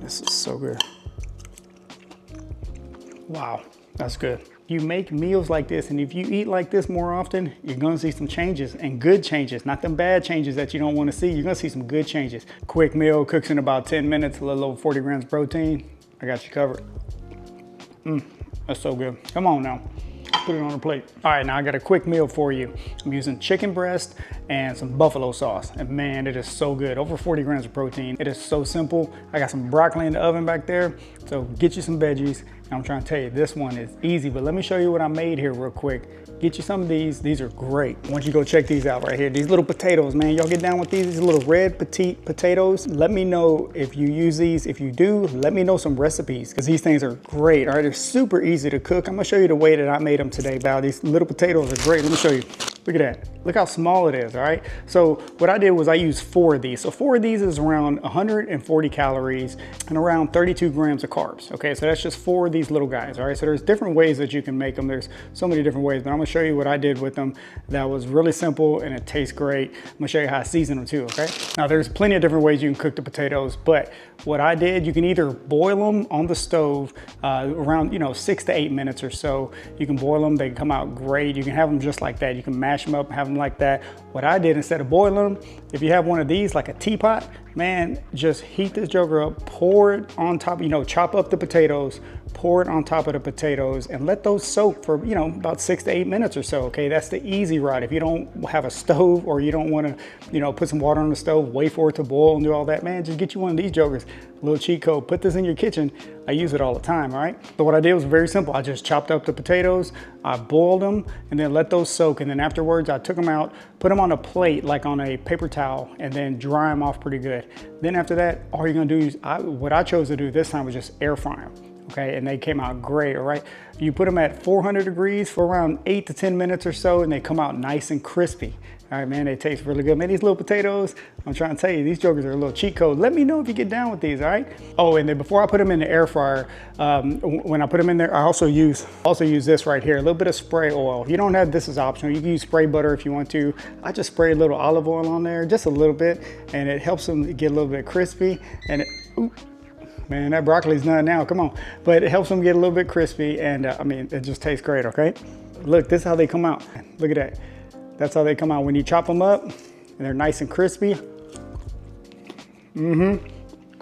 This is so good. Wow, that's good. You make meals like this, and if you eat like this more often, you're gonna see some changes, and good changes, not them bad changes that you don't wanna see. You're gonna see some good changes. Quick meal, cooks in about 10 minutes, a little over 40 grams of protein. I got you covered. That's so good. Come on now. Put it on a plate. All right, now I got a quick meal for you. I'm using chicken breast and some buffalo sauce. And man, it is so good. Over 40 grams of protein. It is so simple. I got some broccoli in the oven back there. So get you some veggies. And I'm trying to tell you, this one is easy, but let me show you what I made here real quick. Get you some of these. These are great. I want you to go check these out right here. These little potatoes, man. Y'all get down with these little red petite potatoes. Let me know if you use these. If you do, let me know some recipes, because these things are great. All right, they're super easy to cook. I'm gonna show you the way that I made them today, Val. These little potatoes are great. Let me show you. Look at that. Look how small it is, all right? So what I did was I used 4 of these. So 4 of these is around 140 calories and around 32 grams of carbs, okay? So that's just 4 of these little guys, all right? So there's different ways that you can make them. There's so many different ways, but I'm gonna show you what I did with them that was really simple and it tastes great. I'm gonna show you how I season them too, okay? Now there's plenty of different ways you can cook the potatoes, but what I did, you can either boil them on the stove around 6 to 8 minutes or so. You can boil them, they come out great. You can have them just like that. You can mash them up, have them like that. What I did, instead of boiling them, if you have one of these, like a teapot, man, just heat this joker up, pour it on top, chop up the potatoes, pour it on top of the potatoes and let those soak for, about 6 to 8 minutes or so, okay? That's the easy route. If you don't have a stove or you don't wanna, put some water on the stove, wait for it to boil and do all that, man, just get you one of these jokers. Little cheat code, put this in your kitchen. I use it all the time, all right? So what I did was very simple. I just chopped up the potatoes, I boiled them, and then let those soak. And then afterwards, I took them out, put them on a plate, like on a paper towel, and then dry them off pretty good. Then after that, all you're gonna do is, what I chose to do this time was just air fry them. Okay, and they came out great, all right? You put them at 400 degrees for around 8 to 10 minutes or so, and they come out nice and crispy. All right, man, they taste really good. Man, these little potatoes, I'm trying to tell you, these jokers are a little cheat code. Let me know if you get down with these, all right? Oh, and then before I put them in the air fryer, when I put them in there, I also use this right here, a little bit of spray oil. You don't have, this is optional. You can use spray butter if you want to. I just spray a little olive oil on there, just a little bit, and it helps them get a little bit crispy. And man, that broccoli's done now, come on. But it helps them get a little bit crispy, and it just tastes great, okay? Look, this is how they come out. Look at that. That's how they come out when you chop them up, and they're nice and crispy. Come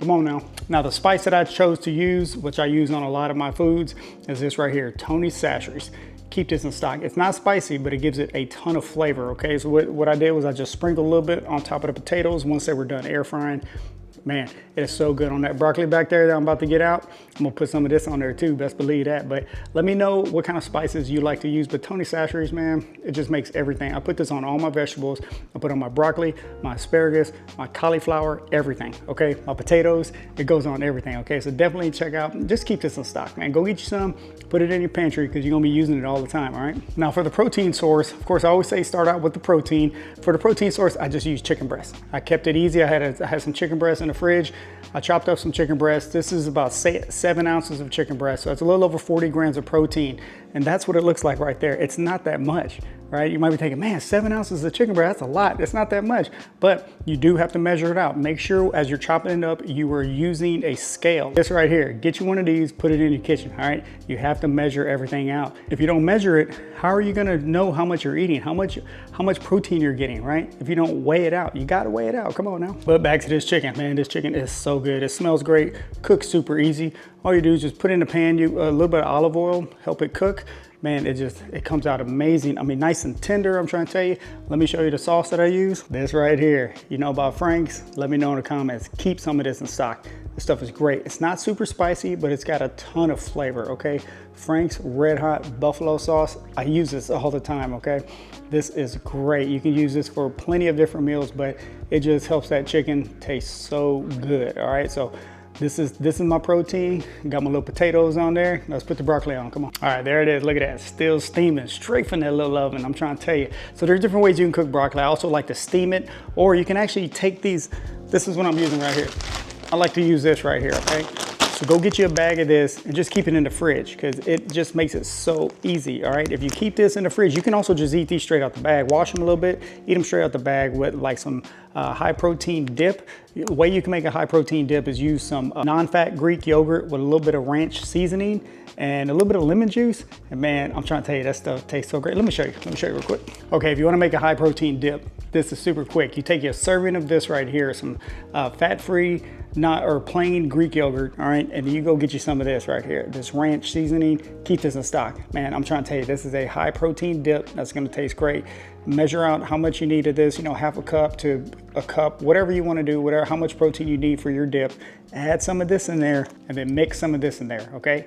on now. Now the spice that I chose to use, which I use on a lot of my foods, is this right here, Tony's Sasheries. Keep this in stock. It's not spicy, but it gives it a ton of flavor, okay? So what I did was I just sprinkled a little bit on top of the potatoes once they were done air frying. Man, it is so good on that broccoli back there that I'm about to get out. I'm gonna put some of this on there too, best believe that. But let me know what kind of spices you like to use. But Tony's Sasheries, man, it just makes everything. I put this on all my vegetables. I put on my broccoli, my asparagus, my cauliflower, everything, okay? My potatoes, it goes on everything, okay? So definitely check out, just keep this in stock, man. Go get you some, put it in your pantry because you're gonna be using it all the time, all right? Now for the protein source, of course, I always say start out with the protein. For the protein source, I just use chicken breast. I kept it easy. I had some chicken breast in the fridge. I chopped up some chicken breast. This is about 7 ounces of chicken breast. So it's a little over 40 grams of protein. And that's what it looks like right there. It's not that much, right? You might be thinking, man, 7 ounces of chicken breast, that's a lot. It's not that much, but you do have to measure it out. Make sure as you're chopping it up, you are using a scale. This right here, get you one of these, put it in your kitchen, all right? You have to measure everything out. If you don't measure it, how are you gonna know how much you're eating, how much protein you're getting, right? If you don't weigh it out, you gotta weigh it out, come on now. But back to this chicken, man, this chicken is so good. It smells great, cooks super easy. All you do is just put in the pan, a little bit of olive oil, help it cook. Man, it comes out amazing. I mean, nice and tender, I'm trying to tell you. Let me show you the sauce that I use. This right here. You know about Frank's? Let me know in the comments. Keep some of this in stock. This stuff is great. It's not super spicy, but it's got a ton of flavor, okay? Frank's Red Hot Buffalo Sauce. I use this all the time, okay? This is great. You can use this for plenty of different meals, but it just helps that chicken taste so good, all right? So this is my protein. Got my little potatoes on there. Let's put the broccoli on, come on. All right, there it is, look at that. Still steaming, straight from that little oven, I'm trying to tell you. So there's different ways you can cook broccoli. I also like to steam it, or you can actually take these, this is what I'm using right here. I like to use this right here, okay? So go get you a bag of this and just keep it in the fridge because it just makes it so easy, all right? If you keep this in the fridge, you can also just eat these straight out the bag. Wash them a little bit, eat them straight out the bag with like some high protein dip. The way you can make a high protein dip is use some non-fat Greek yogurt with a little bit of ranch seasoning and a little bit of lemon juice. And man, I'm trying to tell you, that stuff tastes so great. Let me show you real quick. Okay, if you wanna make a high protein dip, this is super quick. You take a serving of this right here, some fat-free, plain Greek yogurt, all right? And then you go get you some of this right here, this ranch seasoning. Keep this in stock. Man, I'm trying to tell you, this is a high protein dip that's gonna taste great. Measure out how much you need of this, you know, half a cup to a cup, whatever you wanna do, how much protein you need for your dip. Add some of this in there and then mix some of this in there, okay?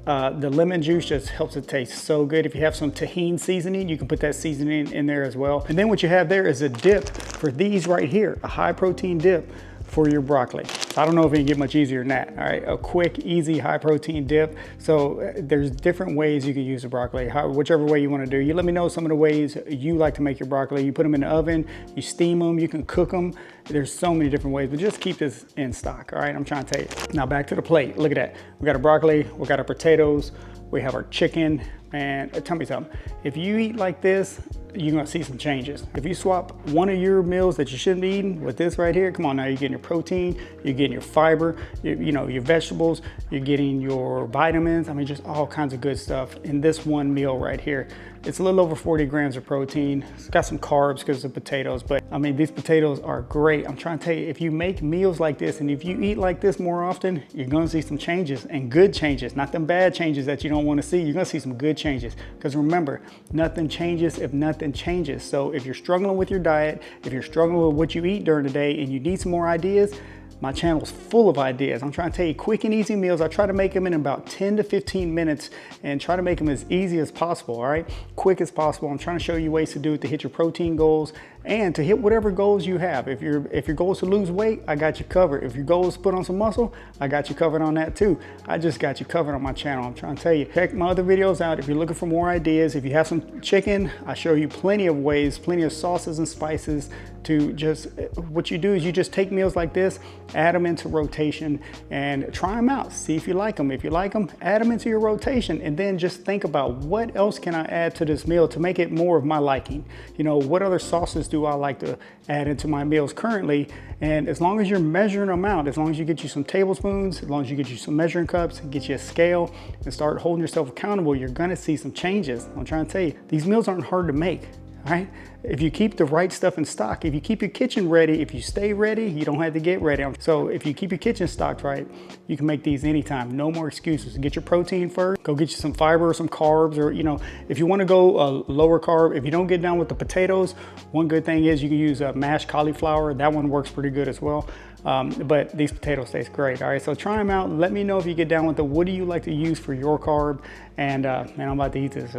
The lemon juice just helps it taste so good. If you have some tahini seasoning, you can put that seasoning in there as well. And then what you have there is a dip for these right here, a high protein dip for your broccoli. I don't know if it can get much easier than that, all right? A quick, easy, high protein dip. So there's different ways you can use the broccoli, whichever way you wanna do. You let me know some of the ways you like to make your broccoli. You put them in the oven, you steam them, you can cook them. There's so many different ways, but just keep this in stock, all right? I'm trying to tell you. Now back to the plate, look at that. We got our broccoli, we got our potatoes, we have our chicken, and tell me something. If you eat like this, you're gonna see some changes. If you swap one of your meals that you shouldn't be eating with this right here, come on now, you're getting your protein, you're getting your fiber, you know, your vegetables, you're getting your vitamins. I mean, just all kinds of good stuff in this one meal right here. It's a little over 40 grams of protein. It's got some carbs because of potatoes, but I mean, these potatoes are great. I'm trying to tell you, if you make meals like this and if you eat like this more often, you're gonna see some changes, and good changes, not them bad changes that you don't wanna see. You're gonna see some good changes. Because remember, nothing changes if nothing changes. So if you're struggling with your diet, if you're struggling with what you eat during the day and you need some more ideas, my channel's full of ideas. I'm trying to tell you quick and easy meals. I try to make them in about 10 to 15 minutes and try to make them as easy as possible, all right? Quick as possible. I'm trying to show you ways to do it to hit your protein goals and to hit whatever goals you have. If your goal is to lose weight, I got you covered. If your goal is to put on some muscle, I got you covered on that too. I just got you covered on my channel. I'm trying to tell you, check my other videos out if you're looking for more ideas. If you have some chicken, I show you plenty of ways, plenty of sauces and spices to just, what you do is you just take meals like this, add them into rotation and try them out. See if you like them. If you like them, add them into your rotation and then just think about what else can I add to this meal to make it more of my liking. You know, what other sauces do I like to add into my meals currently? And as long as you're measuring them out, as long as you get you some tablespoons, as long as you get you some measuring cups, get you a scale and start holding yourself accountable, you're gonna see some changes. I'm trying to tell you, these meals aren't hard to make. All right? If you keep the right stuff in stock, if you keep your kitchen ready, if you stay ready, you don't have to get ready. So if you keep your kitchen stocked right, you can make these anytime. No more excuses. Get your protein first. Go get you some fiber or some carbs, or you know, if you want to go lower carb, if you don't get down with the potatoes, one good thing is you can use mashed cauliflower. That one works pretty good as well. But these potatoes taste great. All right, so try them out. Let me know if you get down with it. What do you like to use for your carb? And man, I'm about to eat this.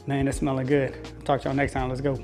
Man, it's smelling good. Talk to y'all next time. Let's go.